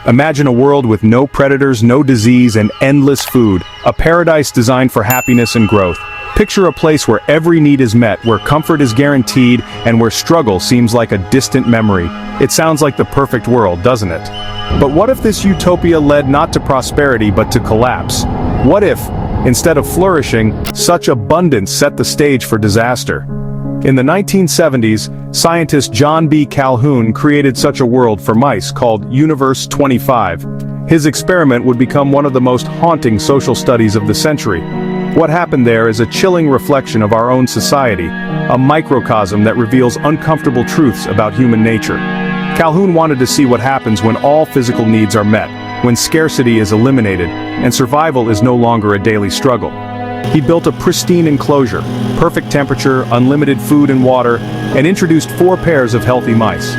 Imagine a world with no predators, no disease, and endless food, a paradise designed for happiness and growth. Picture a place where every need is met, where comfort is guaranteed, and where struggle seems like a distant memory. It sounds like the perfect world, doesn't it? But what if this utopia led not to prosperity but to collapse? What if, instead of flourishing, such abundance set the stage for disaster? In the 1970s, scientist John B. Calhoun created such a world for mice called Universe 25. His experiment would become one of the most haunting social studies of the century. What happened there is a chilling reflection of our own society, a microcosm that reveals uncomfortable truths about human nature. Calhoun wanted to see what happens when all physical needs are met, when scarcity is eliminated, and survival is no longer a daily struggle. He built a pristine enclosure, perfect temperature, unlimited food and water, and introduced 4 pairs of healthy mice.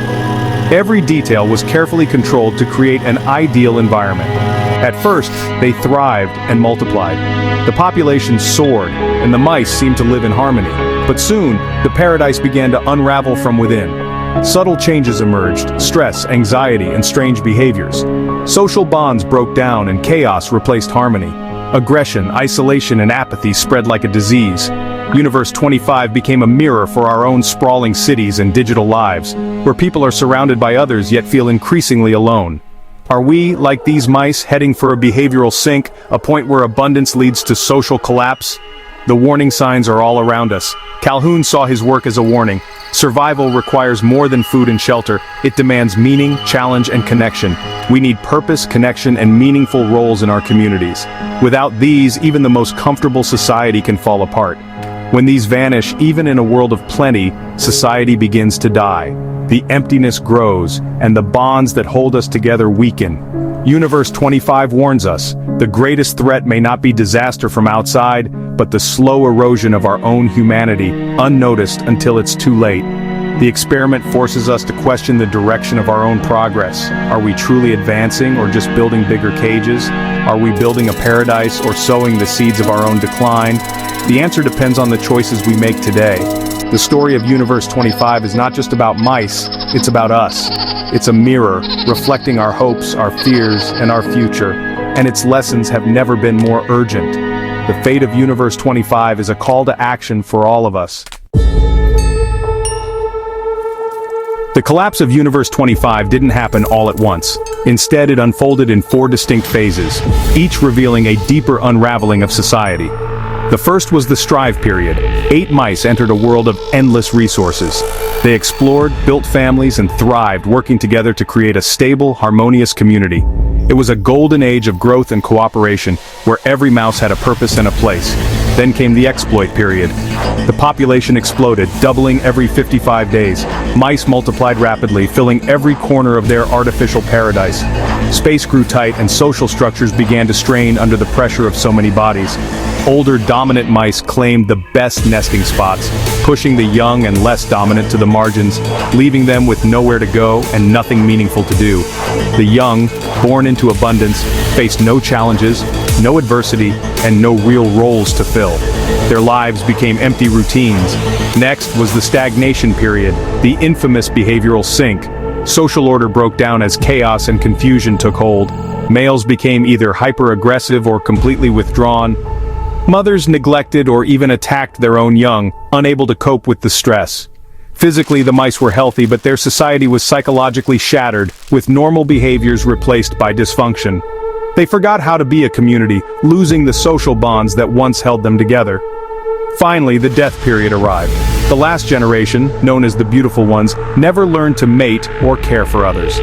Every detail was carefully controlled to create an ideal environment. At first, they thrived and multiplied. The population soared, and the mice seemed to live in harmony. But soon, the paradise began to unravel from within. Subtle changes emerged: stress, anxiety, and strange behaviors. Social bonds broke down and chaos replaced harmony. Aggression, isolation, and apathy spread like a disease. Universe 25 became a mirror for our own sprawling cities and digital lives, where people are surrounded by others yet feel increasingly alone. Are we, like these mice, heading for a behavioral sink, a point where abundance leads to social collapse? The warning signs are all around us. Calhoun saw his work as a warning. Survival requires more than food and shelter. It demands meaning, challenge, and connection. We need purpose, connection, and meaningful roles in our communities. Without these, even the most comfortable society can fall apart. When these vanish, even in a world of plenty, society begins to die. The emptiness grows, and the bonds that hold us together weaken. Universe 25 warns us, the greatest threat may not be disaster from outside, but the slow erosion of our own humanity, unnoticed until it's too late. The experiment forces us to question the direction of our own progress. Are we truly advancing or just building bigger cages? Are we building a paradise or sowing the seeds of our own decline? The answer depends on the choices we make today. The story of Universe 25 is not just about mice, it's about us. It's a mirror, reflecting our hopes, our fears, and our future, and its lessons have never been more urgent. The fate of Universe 25 is a call to action for all of us. The collapse of Universe 25 didn't happen all at once. Instead, it unfolded in 4 distinct phases, each revealing a deeper unraveling of society. The first was the Strive period. 8 mice entered a world of endless resources. They explored, built families, and thrived, working together to create a stable, harmonious community. It was a golden age of growth and cooperation, where every mouse had a purpose and a place. Then came the Exploit period. The population exploded, doubling every 55 days. Mice multiplied rapidly, filling every corner of their artificial paradise. Space grew tight and social structures began to strain under the pressure of so many bodies. Older, dominant mice claimed the best nesting spots, pushing the young and less dominant to the margins, leaving them with nowhere to go and nothing meaningful to do. The young, born into abundance, faced no challenges, no adversity, and no real roles to fill. Their lives became empty routines. Next was the stagnation period, the infamous behavioral sink. Social order broke down as chaos and confusion took hold. Males became either hyper-aggressive or completely withdrawn. Mothers neglected or even attacked their own young, unable to cope with the stress. Physically, the mice were healthy, but their society was psychologically shattered, with normal behaviors replaced by dysfunction. They forgot how to be a community, losing the social bonds that once held them together. Finally, the death period arrived. The last generation, known as the beautiful ones, never learned to mate or care for others.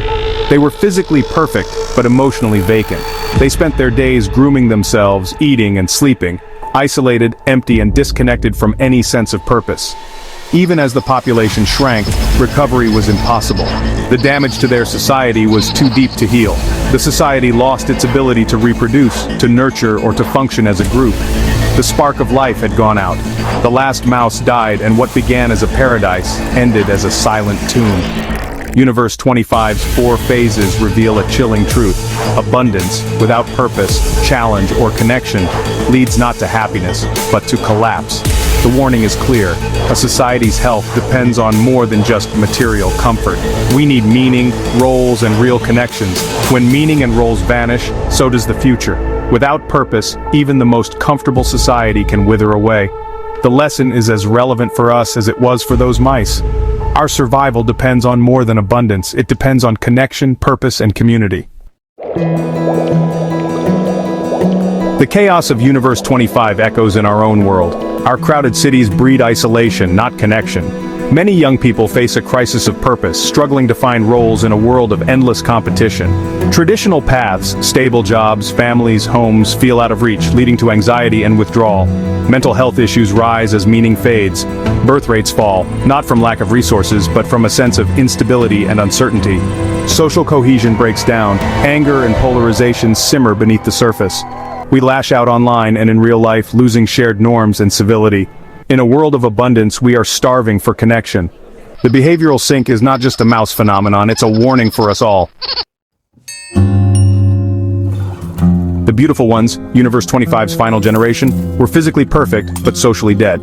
They were physically perfect, but emotionally vacant. They spent their days grooming themselves, eating and sleeping, isolated, empty, and disconnected from any sense of purpose. Even as the population shrank, recovery was impossible. The damage to their society was too deep to heal. The society lost its ability to reproduce, to nurture, or to function as a group. The spark of life had gone out. The last mouse died, and what began as a paradise ended as a silent tomb. Universe 25's 4 phases reveal a chilling truth. Abundance, without purpose, challenge, or connection, leads not to happiness, but to collapse. The The warning is clear. A society's health depends on more than just material comfort. We need meaning, roles, and real connections. When meaning and roles vanish, so does the future. Without purpose, even the most comfortable society can wither away. The lesson is as relevant for us as it was for those mice. Our survival depends on more than abundance. It depends on connection, purpose, and community. The chaos of Universe 25 echoes in our own world. Our crowded cities breed isolation, not connection. Many young people face a crisis of purpose, struggling to find roles in a world of endless competition. Traditional paths, stable jobs, families, homes, feel out of reach, leading to anxiety and withdrawal. Mental health issues rise as meaning fades. Birth rates fall, not from lack of resources, but from a sense of instability and uncertainty. Social cohesion breaks down, anger and polarization simmer beneath the surface. We lash out online and in real life, losing shared norms and civility. In a world of abundance, we are starving for connection. The behavioral sink is not just a mouse phenomenon, it's a warning for us all. The beautiful ones, Universe 25's final generation, were physically perfect, but socially dead.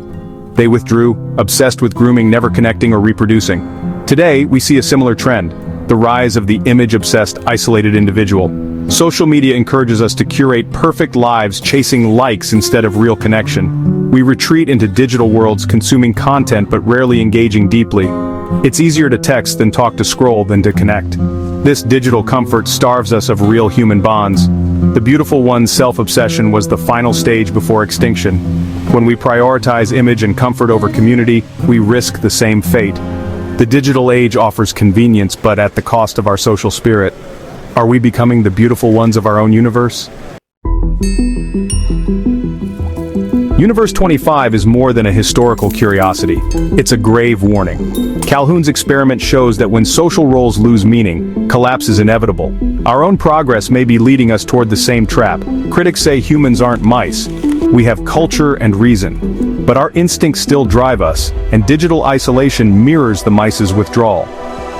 They withdrew, obsessed with grooming, never connecting or reproducing. Today, we see a similar trend, the rise of the image-obsessed, isolated individual. Social media encourages us to curate perfect lives, chasing likes instead of real connection. We retreat into digital worlds, consuming content but rarely engaging deeply. It's easier to text than talk to scroll than to connect. This digital comfort starves us of real human bonds. The beautiful one's self-obsession was the final stage before extinction. When we prioritize image and comfort over community, we risk the same fate. The digital age offers convenience, but at the cost of our social spirit. Are we becoming the beautiful ones of our own universe? Universe 25 is more than a historical curiosity. It's a grave warning. Calhoun's experiment shows that when social roles lose meaning, collapse is inevitable. Our own progress may be leading us toward the same trap. Critics say humans aren't mice. We have culture and reason. But our instincts still drive us, and digital isolation mirrors the mice's withdrawal.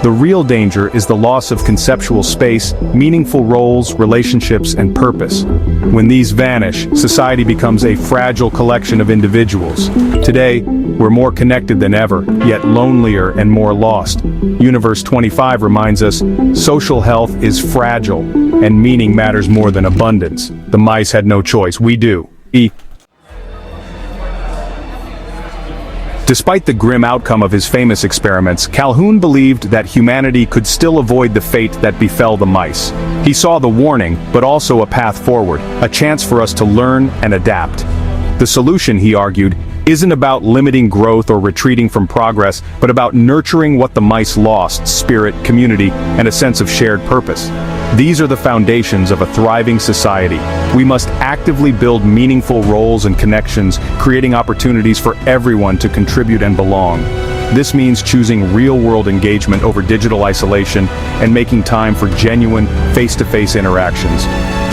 The real danger is the loss of conceptual space, meaningful roles, relationships, and purpose. When these vanish, society becomes a fragile collection of individuals. Today, we're more connected than ever, yet lonelier and more lost. Universe 25 reminds us, social health is fragile, and meaning matters more than abundance. The mice had no choice, we do. Despite the grim outcome of his famous experiments, Calhoun believed that humanity could still avoid the fate that befell the mice. He saw the warning, but also a path forward, a chance for us to learn and adapt. The solution, he argued, isn't about limiting growth or retreating from progress, but about nurturing what the mice lost: spirit, community, and a sense of shared purpose. These are the foundations of a thriving society. We must actively build meaningful roles and connections, creating opportunities for everyone to contribute and belong. This means choosing real-world engagement over digital isolation and making time for genuine, face-to-face interactions.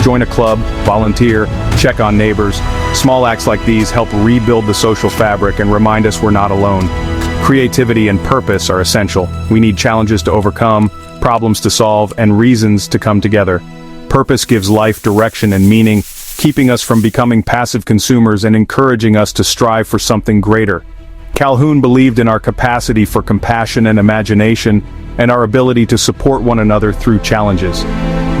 Join a club, volunteer, check on neighbors. Small acts like these help rebuild the social fabric and remind us we're not alone. Creativity and purpose are essential. We need challenges to overcome, problems to solve, and reasons to come together. Purpose gives life direction and meaning, keeping us from becoming passive consumers and encouraging us to strive for something greater. Calhoun believed in our capacity for compassion and imagination, and our ability to support one another through challenges.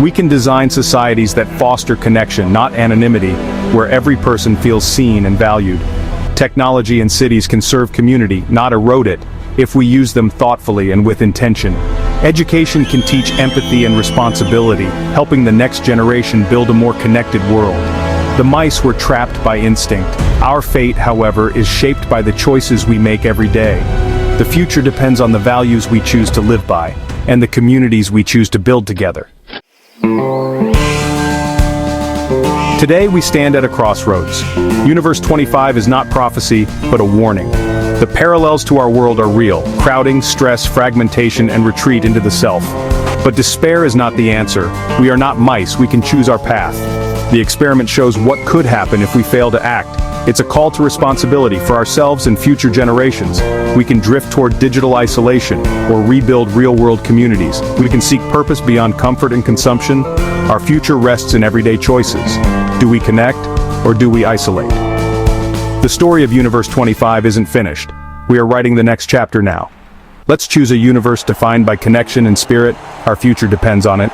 We can design societies that foster connection, not anonymity, where every person feels seen and valued. Technology and cities can serve community, not erode it, if we use them thoughtfully and with intention. Education can teach empathy and responsibility, helping the next generation build a more connected world. The mice were trapped by instinct. Our fate, however, is shaped by the choices we make every day. The future depends on the values we choose to live by, and the communities we choose to build together. Today we stand at a crossroads. Universe 25 is not prophecy, but a warning. The parallels to our world are real: crowding, stress, fragmentation, and retreat into the self. But despair is not the answer. We are not mice, we can choose our path. The experiment shows what could happen if we fail to act. It's a call to responsibility for ourselves and future generations. We can drift toward digital isolation or rebuild real-world communities. We can seek purpose beyond comfort and consumption. Our future rests in everyday choices. Do we connect or do we isolate? The story of Universe 25 isn't finished. We are writing the next chapter now. Let's choose a universe defined by connection and spirit. Our future depends on it.